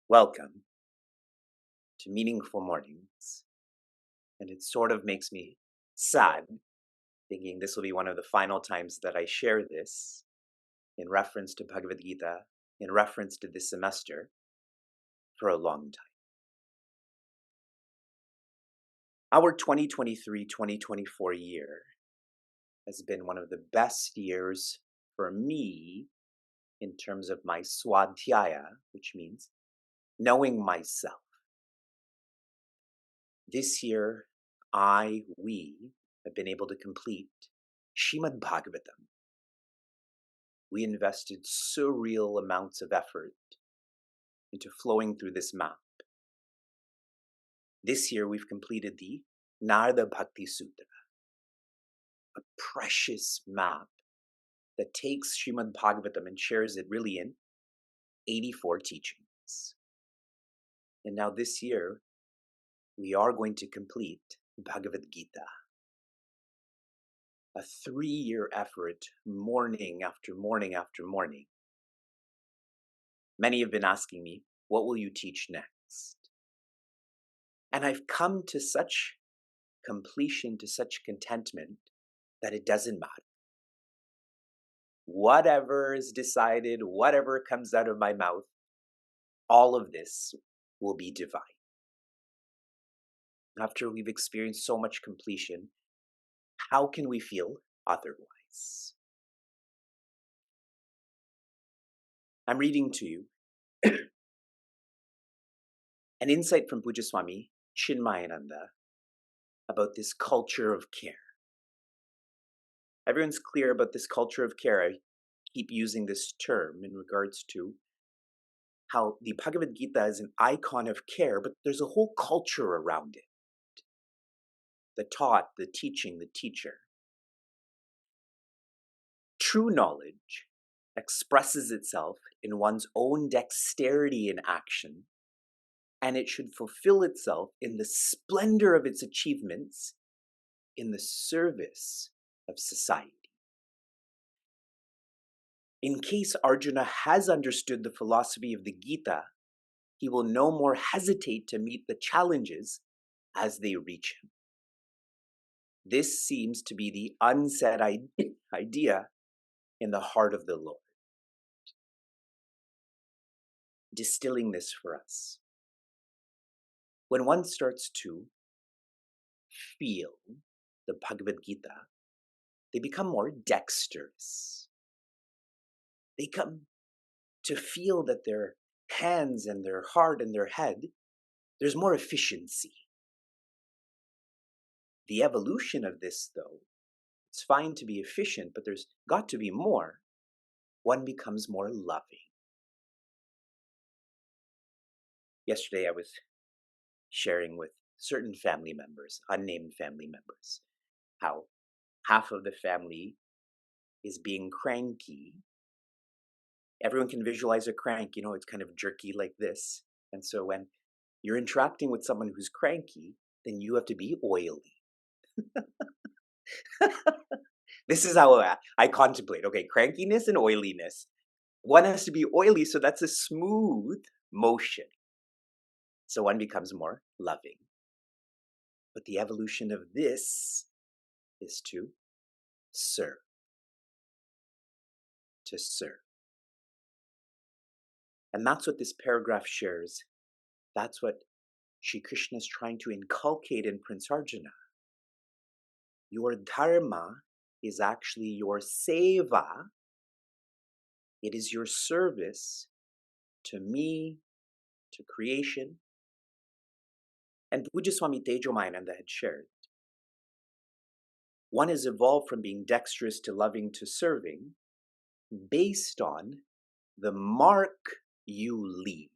Welcome to Meaningful Mornings. And it sort of makes me sad thinking this will be one of the final times that I share this in reference to Bhagavad Gita, in reference to this semester for a long time. Our 2023-2024 year has been one of the best years for me in terms of my swadhyaya, which means knowing myself. This year, we have been able to complete Srimad Bhagavatam. We invested surreal amounts of effort into flowing through this map. This year, we've completed the Narada Bhakti Sutra, a precious map that takes Srimad Bhagavatam and shares it really in 84 teachings. And now this year, we are going to complete Bhagavad Gita. A 3-year effort, morning after morning after morning. Many have been asking me, what will you teach next? And I've come to such completion, to such contentment, that it doesn't matter. Whatever is decided, whatever comes out of my mouth, all of this will be divine. After we've experienced so much completion, how can we feel otherwise? I'm reading to you an insight from Pujya Swami Chinmayananda about this culture of care. Everyone's clear about this culture of care. I keep using this term in regards to how the Bhagavad Gita is an icon of care, but there's a whole culture around it. The taught, the teaching, the teacher. True knowledge expresses itself in one's own dexterity in action, and it should fulfill itself in the splendor of its achievements in the service of society. In case Arjuna has understood the philosophy of the Gita, he will no more hesitate to meet the challenges as they reach him. This seems to be the unsaid idea in the heart of the Lord. Distilling this for us. When one starts to feel the Bhagavad Gita, they become more dexterous. They come to feel that their hands and their heart and their head, there's more efficiency. The evolution of this, though, it's fine to be efficient, but there's got to be more. One becomes more loving. Yesterday I was sharing with certain family members, unnamed family members, how half of the family is being cranky. Everyone can visualize a crank, it's kind of jerky like this. And so when you're interacting with someone who's cranky, then you have to be oily. This is how I contemplate. Okay, crankiness and oiliness. One has to be oily, so that's a smooth motion. So one becomes more loving. But the evolution of this is to serve. To serve. And that's what this paragraph shares. That's what Sri Krishna is trying to inculcate in Prince Arjuna. Your dharma is actually your seva. It is your service to me, to creation. And Pujya Swami Tejomayananda had shared. One has evolved from being dexterous to loving to serving based on the mark you leave.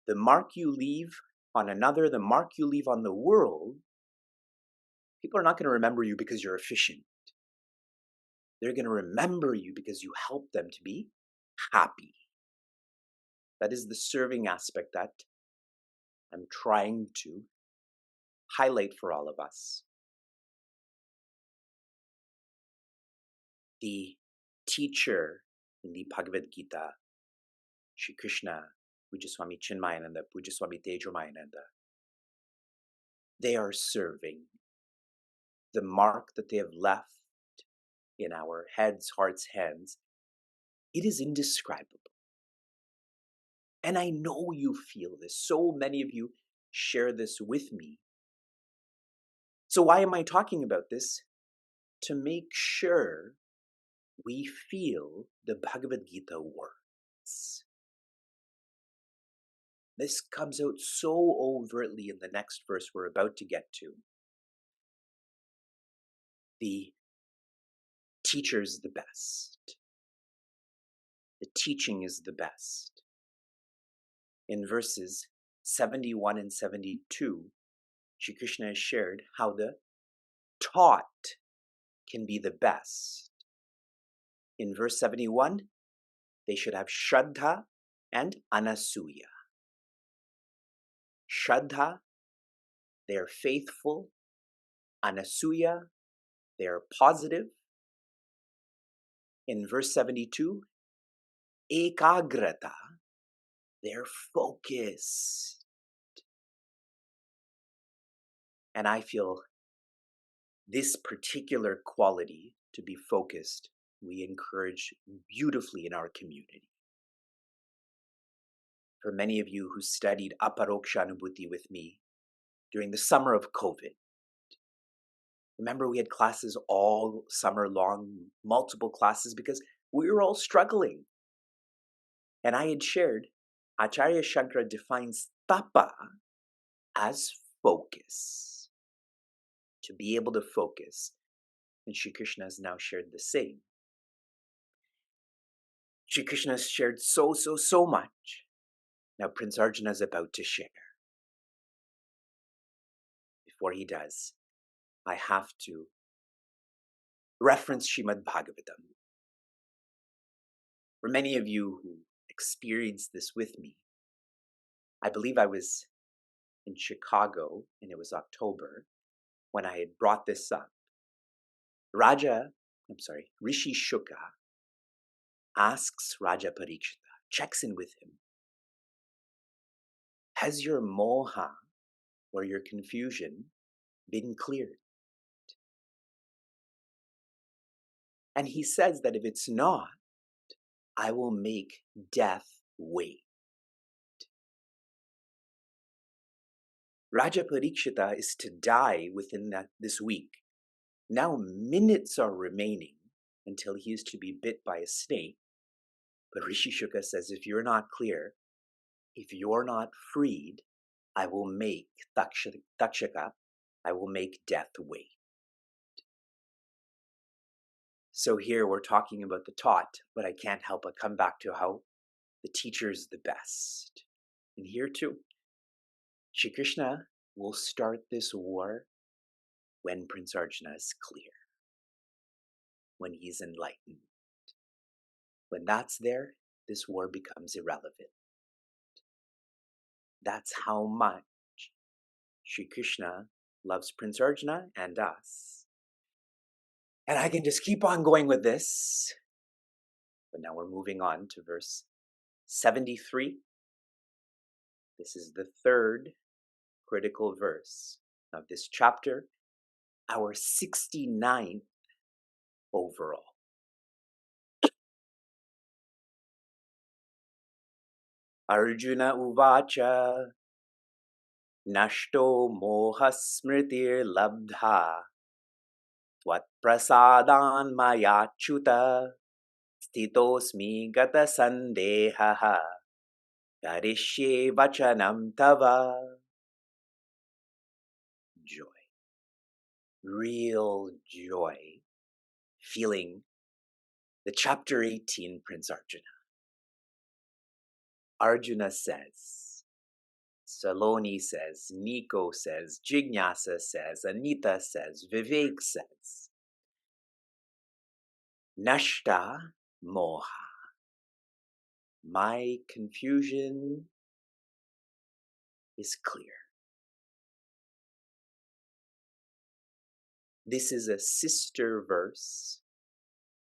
The mark you leave on another, the mark you leave on the world, people are not going to remember you because you're efficient. They're going to remember you because you help them to be happy. That is the serving aspect that I'm trying to highlight for all of us. The teacher in the Bhagavad Gita, Shri Krishna, Pujaswami Chinmayananda, Pujaswami Tejomayananda, they are serving. The mark that they have left in our heads, hearts, hands, it is indescribable. And I know you feel this. So many of you share this with me. So why am I talking about this? To make sure we feel the Bhagavad Gita words. This comes out so overtly in the next verse we're about to get to. The teacher is the best. The teaching is the best. In verses 71 and 72, Shri Krishna has shared how the taught can be the best. In verse 71, they should have Shraddha and Anasuya. Shraddha, they are faithful. Anasuya, they are positive. In verse 72, Ekagrata, they're focused. And I feel this particular quality, to be focused, we encourage beautifully in our community. For many of you who studied Aparokshanubhuti with me during the summer of COVID, remember we had classes all summer long, multiple classes, because we were all struggling. And I had shared, Acharya Shankara defines tapa as focus. To be able to focus. And Shri Krishna has now shared the same. Shri Krishna has shared so much. Now Prince Arjuna is about to share. Before he does, I have to reference Srimad Bhagavatam. For many of you who experienced this with me, I believe I was in Chicago, and it was October, when I had brought this up. Rishi Shuka asks Raja Parikshita, checks in with him. Has your moha, or your confusion, been cleared? And he says that if it's not, I will make death wait. Raja Parikshita is to die within this week. Now minutes are remaining until he is to be bit by a snake. But Rishi Shuka says, if you're not clear, if you're not freed, I will make Takshaka, I will make death wait. So here we're talking about the taught, but I can't help but come back to how the teacher is the best. And here too, Shri Krishna will start this war when Prince Arjuna is clear, when he's enlightened. When that's there, this war becomes irrelevant. That's how much Shri Krishna loves Prince Arjuna and us. And I can just keep on going with this. But now we're moving on to verse 73. This is the third critical verse of this chapter, our 69th overall. Arjuna uvacha nashto moha smritir labdha tvat prasadan mayachyuta stitosmi gata sandehaha karishye vachanam tava. Joy. Real joy. Feeling the chapter 18, Prince Arjuna. Arjuna says, Saloni says, Nico says, Jignasa says, Anita says, Vivek says, Nashta moha. My confusion is clear. This is a sister verse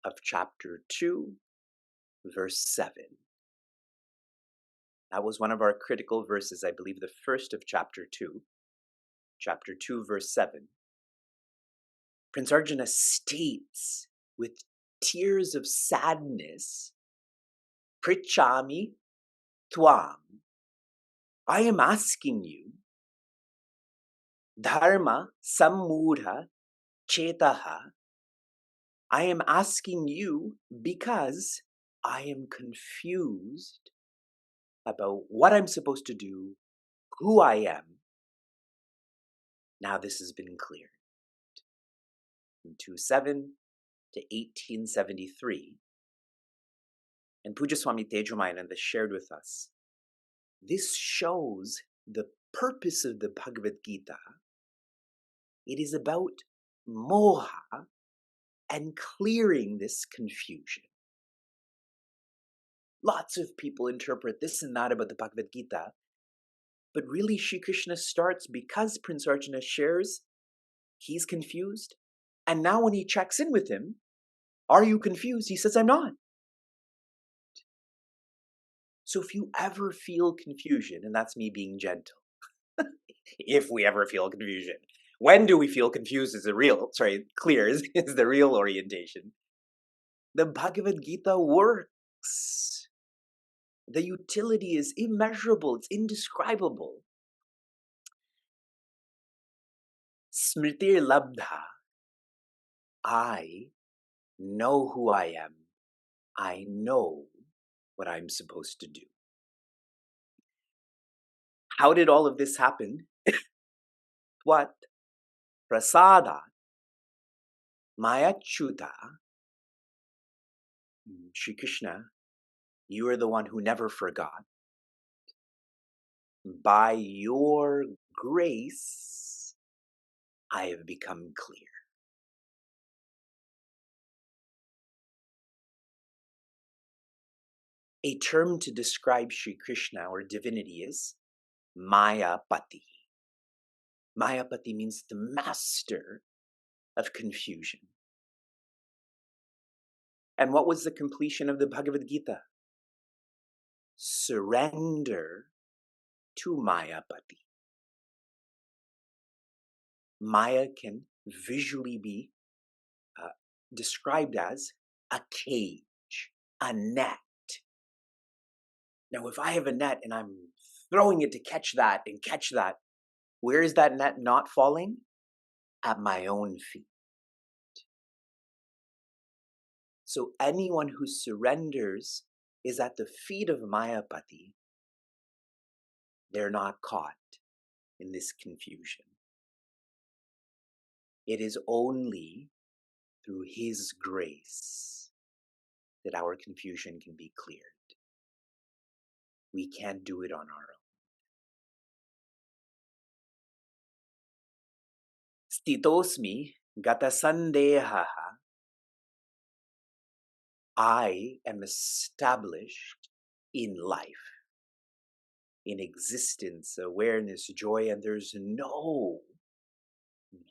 of chapter 2, verse 7. That was one of our critical verses, I believe the first of chapter 2, verse 7. Prince Arjuna states with tears of sadness, Prichami Tvam, I am asking you, Dharma Sammudha Chetaha, I am asking you because I am confused about what I'm supposed to do, who I am. Now this has been cleared. From 27 to 1873. And Puja Swami Tejomayananda shared with us, this shows the purpose of the Bhagavad Gita. It is about moha and clearing this confusion. Lots of people interpret this and that about the Bhagavad Gita, but really Shri Krishna starts because Prince Arjuna shares he's confused. And now when he checks in with him, are you confused? He says, I'm not. So if you ever feel confusion, and that's me being gentle, if we ever feel confusion, when do we feel confused is clear is the real orientation. The Bhagavad Gita works. The utility is immeasurable, it's indescribable. Smritir labdha, I know who I am. I know what I'm supposed to do. How did all of this happen? What? Prasada, Mayachuta, Shri Krishna, you are the one who never forgot. By your grace, I have become clear. A term to describe Shri Krishna or divinity is Mayapati. Mayapati means the master of confusion. And what was the completion of the Bhagavad Gita? Surrender to Mayapati. Maya can visually be described as a cage, a net. Now, if I have a net and I'm throwing it to catch that, where is that net not falling? At my own feet. So anyone who surrenders is at the feet of Mayapati. They're not caught in this confusion. It is only through His grace that our confusion can be cleared. We can't do it on our own. Stitosmi gatasandehaha. I am established in life, in existence, awareness, joy, and there's no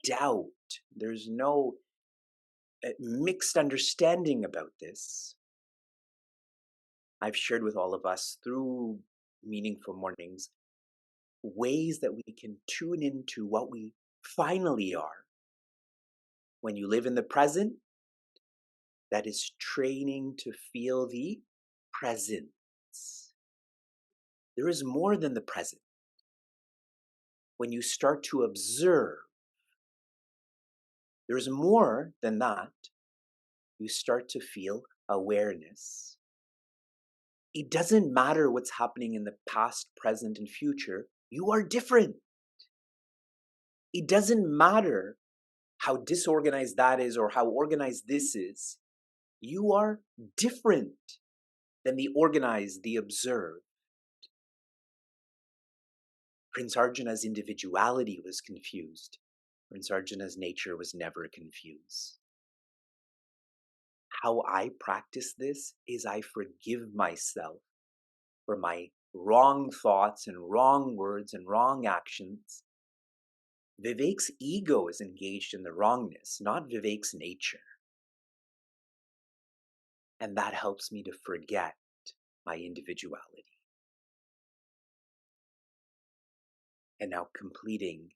doubt, there's no mixed understanding about this. I've shared with all of us through Meaningful Mornings ways that we can tune into what we finally are. When you live in the present, that is training to feel the presence. There is more than the present. When you start to observe, there is more than that. You start to feel awareness. It doesn't matter what's happening in the past, present, and future. You are different. It doesn't matter how disorganized that is or how organized this is. You are different than the organized, the observed. Prince Arjuna's individuality was confused. Prince Arjuna's nature was never confused. How I practice this is I forgive myself for my wrong thoughts and wrong words and wrong actions. Vivek's ego is engaged in the wrongness, not Vivek's nature. And that helps me to forget my individuality. And now completing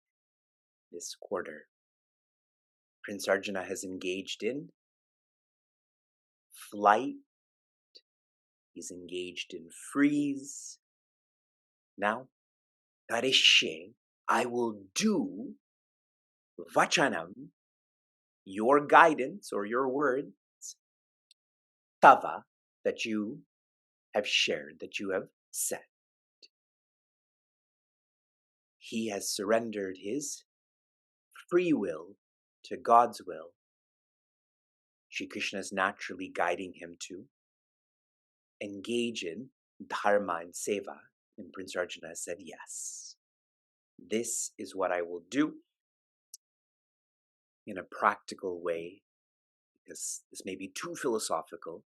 this quarter, Prince Arjuna has engaged in flight. He's engaged in freeze. Now, Karishye, I will do vachanam, your guidance or your words, tava, that you have shared, that you have said. He has surrendered his free will to God's will. Shri Krishna is naturally guiding him to engage in dharma and seva. And Prince Arjuna said, yes, this is what I will do in a practical way, because this may be too philosophical.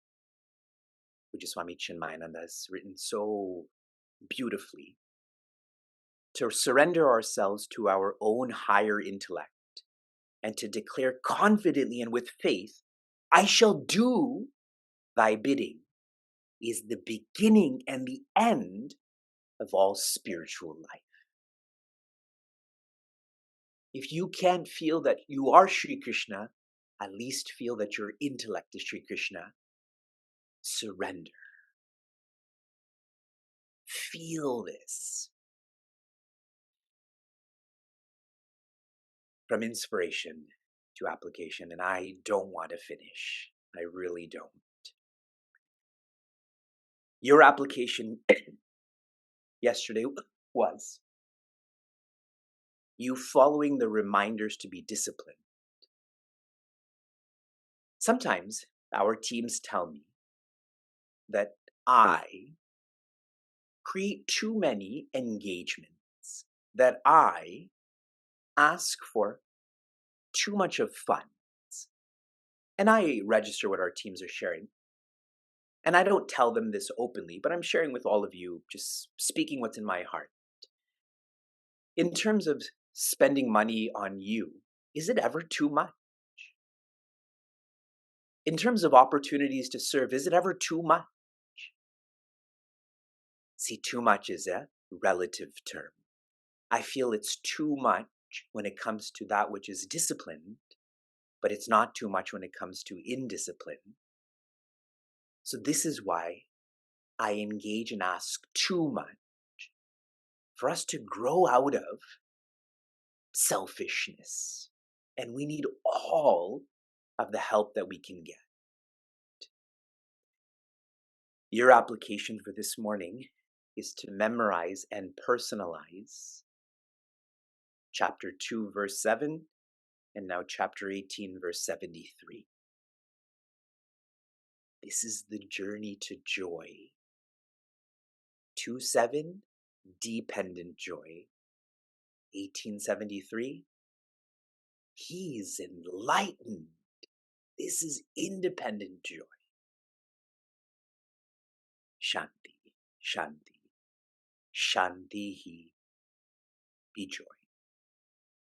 Pujya Swami Chinmayananda has written so beautifully to surrender ourselves to our own higher intellect and to declare confidently and with faith, I shall do thy bidding, is the beginning and the end of all spiritual life. If you can't feel that you are Sri Krishna, at least feel that your intellect is Sri Krishna. Surrender. Feel this. From inspiration to application, and I don't want to finish. I really don't. Your application yesterday was you following the reminders to be disciplined. Sometimes our teams tell me that I create too many engagements, that I ask for too much of fun. And I register what our teams are sharing. And I don't tell them this openly, but I'm sharing with all of you, just speaking what's in my heart. In terms of spending money on you, is it ever too much? In terms of opportunities to serve, is it ever too much? See, too much is a relative term. I feel it's too much when it comes to that which is disciplined, but it's not too much when it comes to indiscipline. So this is why I engage and ask too much, for us to grow out of selfishness. And we need all of the help that we can get. Your application for this morning is to memorize and personalize chapter 2, verse 7, and now chapter 18, verse 73. This is the journey to joy. 2:7, dependent joy. 1873, he's enlightened. This is independent joy. Shanti, Shanti, Shanti, be joy.